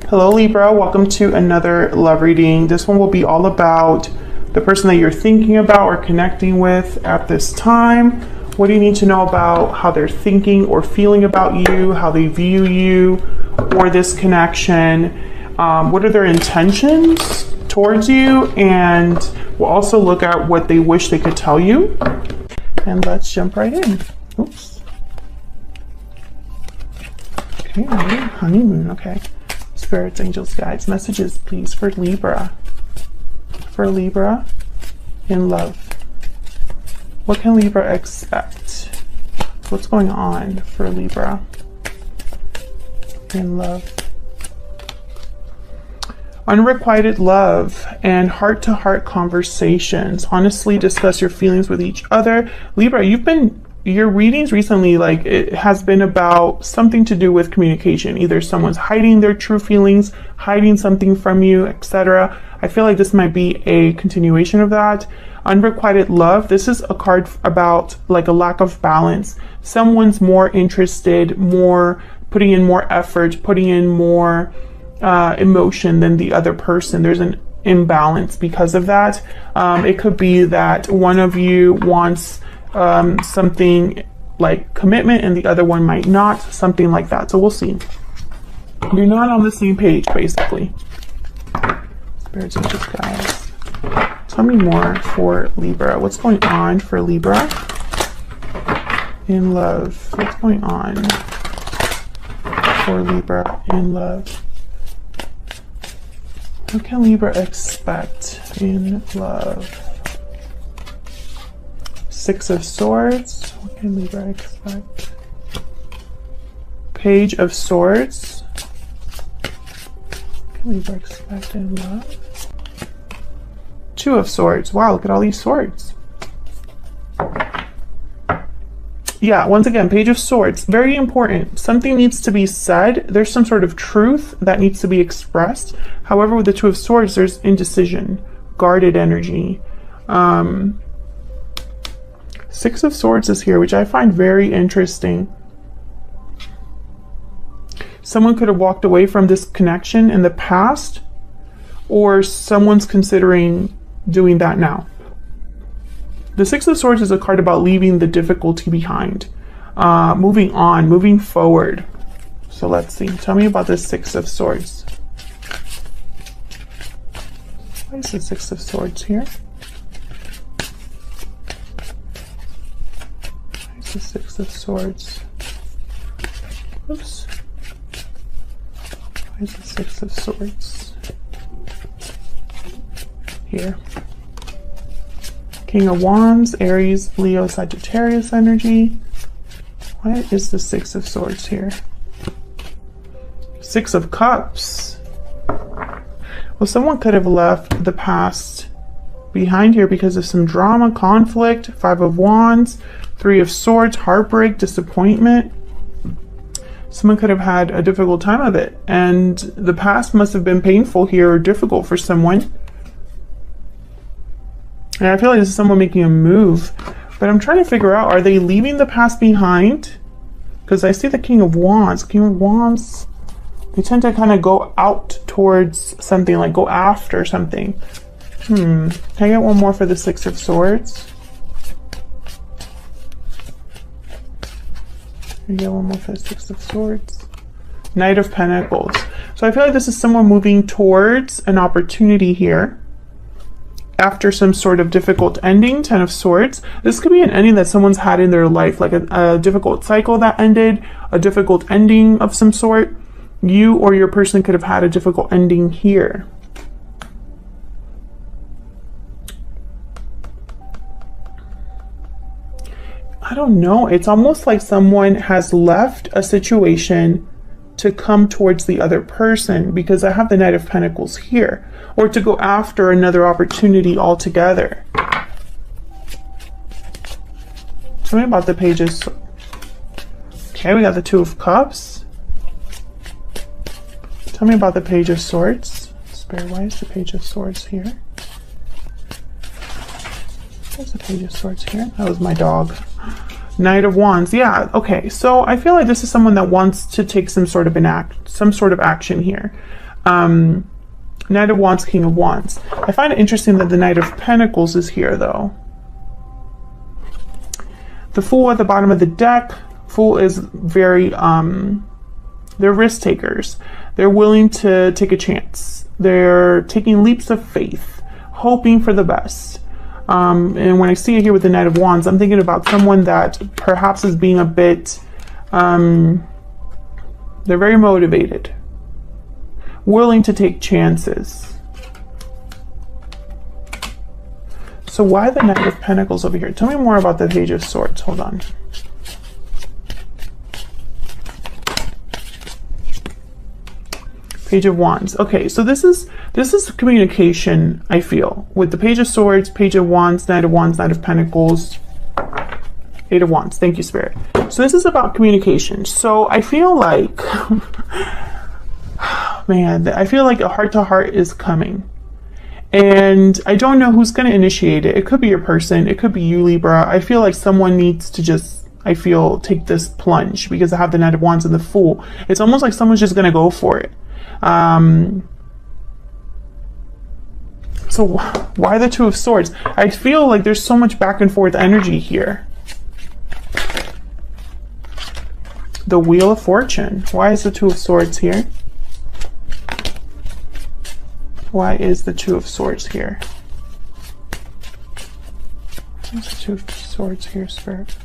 Hello Libra, welcome to another love reading. This one will be all about the person that you're thinking about or connecting with at this time. What do you need to know about how they're thinking or feeling about you, how they view you or this connection? What are their intentions towards you? And we'll also look at what they wish they could tell you. And let's jump right in. Oops. Okay, honeymoon, okay. Spirits, angels, guides, messages, please, for Libra. For Libra in love. What can Libra expect? What's going on for Libra in love? Unrequited love and heart-to-heart conversations. Honestly, discuss your feelings with each other. Libra, your readings recently, like, it has been about something to do with communication. Either someone's hiding their true feelings, hiding something from you, etc. I feel like this might be a continuation of that. Unrequited love. This is a card about like a lack of balance. Someone's more interested, putting in more effort, putting in more emotion than the other person. There's an imbalance because of that. It could be that one of you wants something like commitment and the other one might not, something like that. So we'll see. You're not on the same page, basically. Spirits, angels, guys. Tell me more for Libra. What's going on for Libra in love? What's going on for Libra in love? What can Libra expect in love? Six of Swords. What can Libra expect? Page of Swords. What can Libra expect in love? Two of Swords. Wow, look at all these swords. Yeah, once again, Page of Swords. Very important. Something needs to be said. There's some sort of truth that needs to be expressed. However, with the Two of Swords, there's indecision, guarded energy. Six of Swords is here, which I find very interesting. Someone could have walked away from this connection in the past, or someone's considering doing that now. The Six of Swords is a card about leaving the difficulty behind, moving on, moving forward. So let's see. Tell me about the Six of Swords. Why is the Six of Swords here? The Six of Swords. Oops. Why is the Six of Swords here? King of Wands, Aries, Leo, Sagittarius energy. Why is the Six of Swords here? Six of Cups. Well, someone could have left the past behind here because of some drama, conflict. Five of Wands. Three of Swords, heartbreak, disappointment. Someone could have had a difficult time of it, and the past must have been painful here or difficult for someone. And I feel like this is someone making a move, but I'm trying to figure out, are they leaving the past behind? Because I see the King of Wands. King of Wands, they tend to kind of go out towards something, like go after something. Can I get one more for the Six of Swords? You get one more for the Six of Swords. Knight of Pentacles. So I feel like this is someone moving towards an opportunity here after some sort of difficult ending. Ten of Swords. This could be an ending that someone's had in their life, like a difficult cycle that ended, a difficult ending of some sort. You or your person could have had a difficult ending here. I don't know. It's almost like someone has left a situation to come towards the other person, because I have the Knight of Pentacles here, or to go after another opportunity altogether. Tell me about the Pages. Okay, we got the Two of Cups. Tell me about the Page of Swords. Spirit, why is the Page of Swords here? There's the Page of Swords here. That was my dog. Knight of Wands. Yeah, okay. So I feel like this is someone that wants to take some sort of action here. Knight of Wands, King of Wands. I find it interesting that the Knight of Pentacles is here, though. The Fool at the bottom of the deck. Fool is very, they're risk takers. They're willing to take a chance. They're taking leaps of faith, hoping for the best. And when I see it here with the Knight of Wands, I'm thinking about someone that perhaps is being a bit, they're very motivated, willing to take chances. So why the Knight of Pentacles over here? Tell me more about the Page of Swords. Hold on. Page of Wands. Okay, so this is communication, I feel, with the Page of Swords, Page of Wands, Knight of Pentacles, Eight of Wands. Thank you, Spirit. So this is about communication. So I feel like, man, I feel like a heart-to-heart is coming. And I don't know who's going to initiate it. It could be your person. It could be you, Libra. I feel like someone needs to just, take this plunge, because I have the Knight of Wands and the Fool. It's almost like someone's just going to go for it. So why the Two of Swords? I feel like there's so much back and forth energy here. The Wheel of Fortune. Why is the Two of Swords here? Why is the Two of Swords here? Why is the Two of Swords here, Spirit?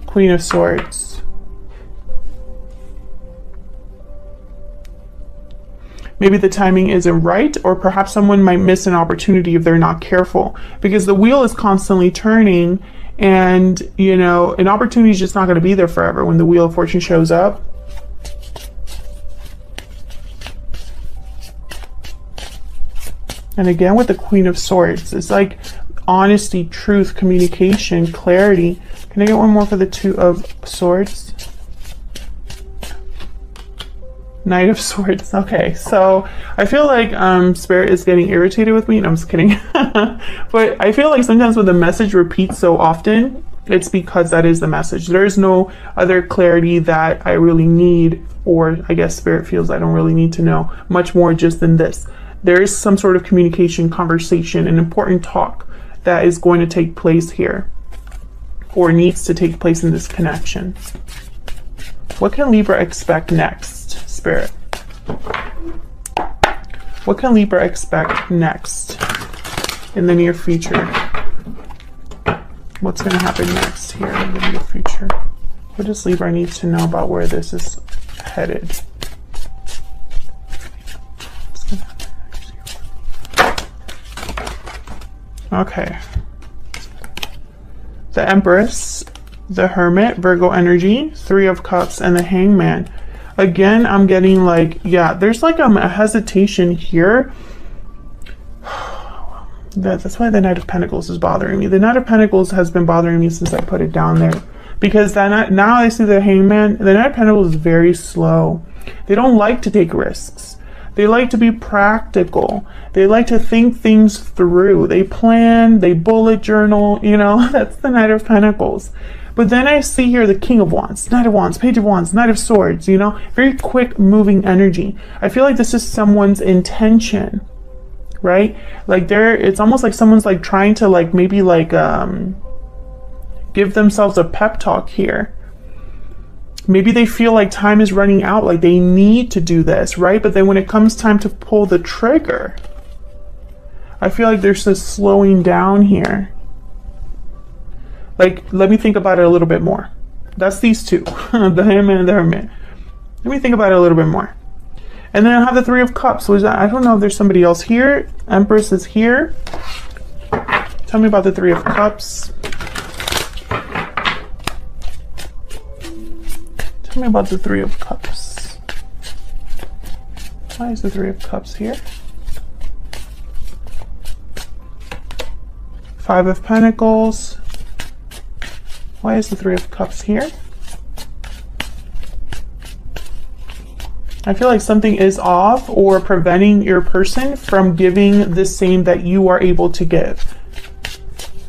Queen of Swords. Maybe the timing isn't right, or perhaps someone might miss an opportunity if they're not careful, because the wheel is constantly turning, and an opportunity is just not going to be there forever when the Wheel of Fortune shows up. And again, with the Queen of Swords, it's like honesty, truth, communication, clarity. Can I get one more for the Two of Swords? Knight of Swords. Okay, so I feel like Spirit is getting irritated with me. No, I'm just kidding. But I feel like sometimes when the message repeats so often, it's because that is the message. There is no other clarity that I really need, or I guess Spirit feels I don't really need to know much more just than this. There is some sort of communication, conversation, an important talk that is going to take place here, or needs to take place in this connection. What can Libra expect next, Spirit? What can Libra expect next in the near future? What's going to happen next here in the near future? What does Libra need to know about where this is headed? Okay. The Empress, the Hermit, Virgo energy, Three of Cups, and the Hangman. Again, I'm getting like, yeah, there's like a hesitation here. That's why the Knight of Pentacles is bothering me. The Knight of Pentacles has been bothering me since I put it down there. Because now I see the Hangman. The Knight of Pentacles is very slow. They don't like to take risks. They like to be practical. They like to think things through. They plan, they bullet journal, that's the Knight of Pentacles. But then I see here the King of Wands, Knight of Wands, Page of Wands, Knight of Swords, very quick moving energy. I feel like this is someone's intention, right? Like it's almost like someone's like trying to maybe give themselves a pep talk here. Maybe they feel like time is running out, like they need to do this, right? But then when it comes time to pull the trigger, I feel like there's this slowing down here. Like, let me think about it a little bit more. That's these two, the Hangman and the Hermit. Let me think about it a little bit more. And then I have the Three of Cups. So I don't know if there's somebody else here. Empress is here. Tell me about the Three of Cups. Tell me about the Three of Cups. Why is the Three of Cups here? Five of Pentacles. Why is the Three of Cups here? I feel like something is off or preventing your person from giving the same that you are able to give.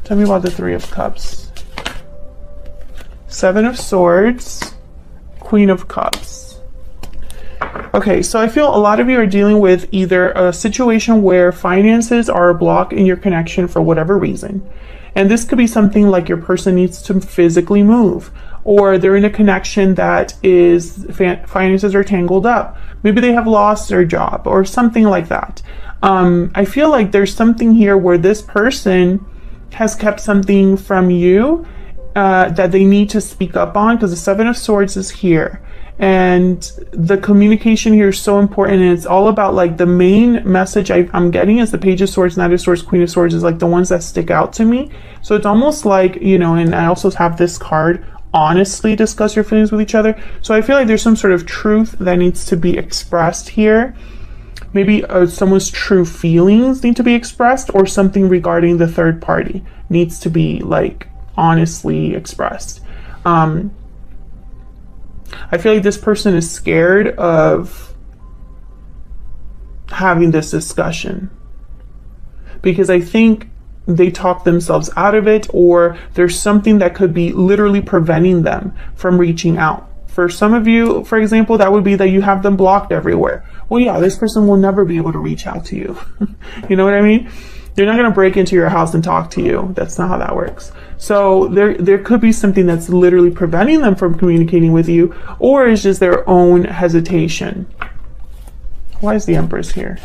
Tell me about the Three of Cups. Seven of Swords. Queen of Cups. Okay, so I feel a lot of you are dealing with either a situation where finances are a block in your connection for whatever reason. And this could be something like your person needs to physically move, or they're in a connection that is finances are tangled up. Maybe they have lost their job or something like that. I feel like there's something here where this person has kept something from you that they need to speak up on, because the Seven of Swords is here. And the communication here is so important, and it's all about like the main message I'm getting is the Page of Swords, Knight of Swords, Queen of Swords is like the ones that stick out to me. So it's almost like, you know, and I also have this card, honestly discuss your feelings with each other. So I feel like there's some sort of truth that needs to be expressed here. Maybe someone's true feelings need to be expressed, or something regarding the third party needs to be like honestly expressed. I feel like this person is scared of having this discussion, because I think they talk themselves out of it, or there's something that could be literally preventing them from reaching out. For some of you, for example, that would be that you have them blocked everywhere. Well, yeah, this person will never be able to reach out to you. You know what I mean? They're not going to break into your house and talk to you. That's not how that works. So there could be something that's literally preventing them from communicating with you, or is just their own hesitation. Why is the Empress here?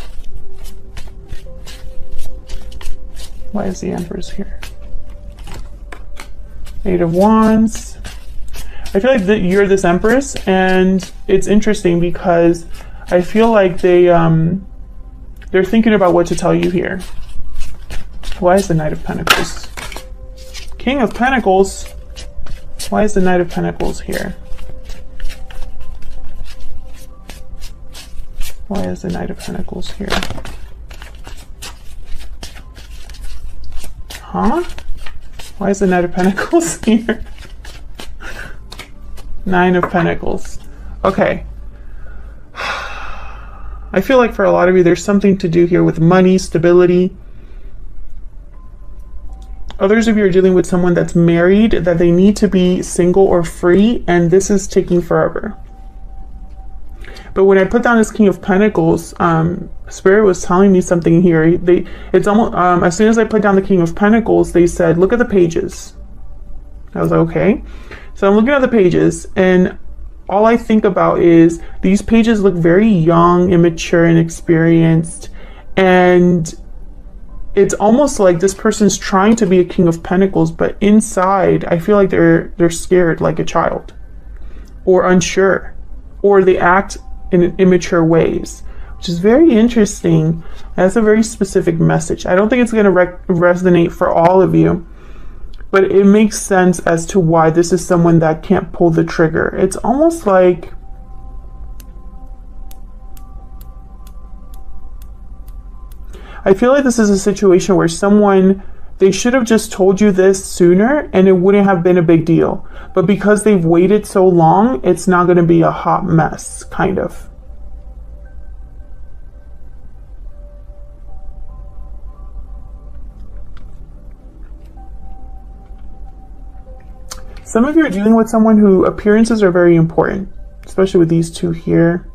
Why is the Empress here? Eight of Wands. I feel like that you're this Empress, and it's interesting because I feel like they're thinking about what to tell you here. Why is the Knight of Pentacles? King of Pentacles. Why is the Knight of Pentacles here? Why is the Knight of Pentacles here? Huh? Why is the Knight of Pentacles here? Nine of Pentacles. Okay. I feel like for a lot of you, there's something to do here with money, stability. Others of you are dealing with someone that's married, that they need to be single or free, and this is taking forever. But when I put down this King of Pentacles, Spirit was telling me something here. It's almost as soon as I put down the King of Pentacles, they said, "Look at the pages." I was like, okay. So I'm looking at the pages, and all I think about is these pages look very young, immature, and inexperienced, and it's almost like this person's trying to be a King of Pentacles, but inside, I feel like they're scared like a child, or unsure, or they act in immature ways, which is very interesting. That's a very specific message. I don't think it's going to resonate for all of you, but it makes sense as to why this is someone that can't pull the trigger. It's almost like I feel like this is a situation where they should have just told you this sooner and it wouldn't have been a big deal. But because they've waited so long, it's not going to be a hot mess, kind of. Some of you are dealing with someone who appearances are very important, especially with these two here.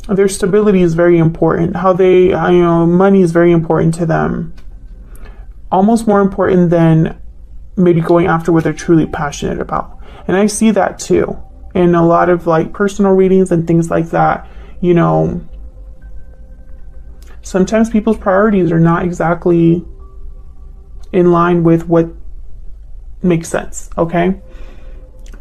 Their stability is very important. How they, money is very important to them. Almost more important than maybe going after what they're truly passionate about. And I see that too in a lot of like personal readings and things like that. You know, sometimes people's priorities are not exactly in line with what makes sense. Okay.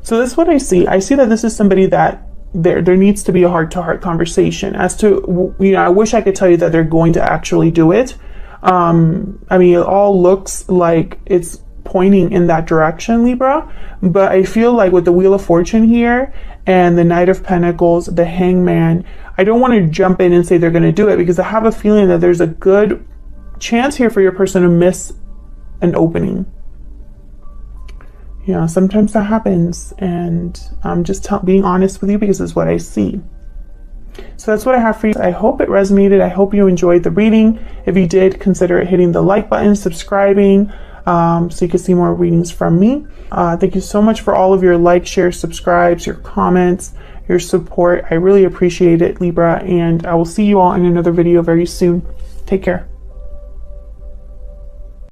So that's what I see. I see that this is somebody that there needs to be a heart-to-heart conversation as to, I wish I could tell you that they're going to actually do it. I mean, it all looks like it's pointing in that direction, Libra, but I feel like with the Wheel of Fortune here and the Knight of Pentacles, the Hangman, I don't want to jump in and say they're going to do it, because I have a feeling that there's a good chance here for your person to miss an opening. Sometimes that happens, and I'm just being honest with you because it's what I see. So that's what I have for you. I hope it resonated. I hope you enjoyed the reading. If you did, consider hitting the like button, subscribing. so you can see more readings from me. Thank you so much for all of your likes, shares, subscribes, your comments, your support. I really appreciate it, Libra, and I will see you all in another video very soon. Take care.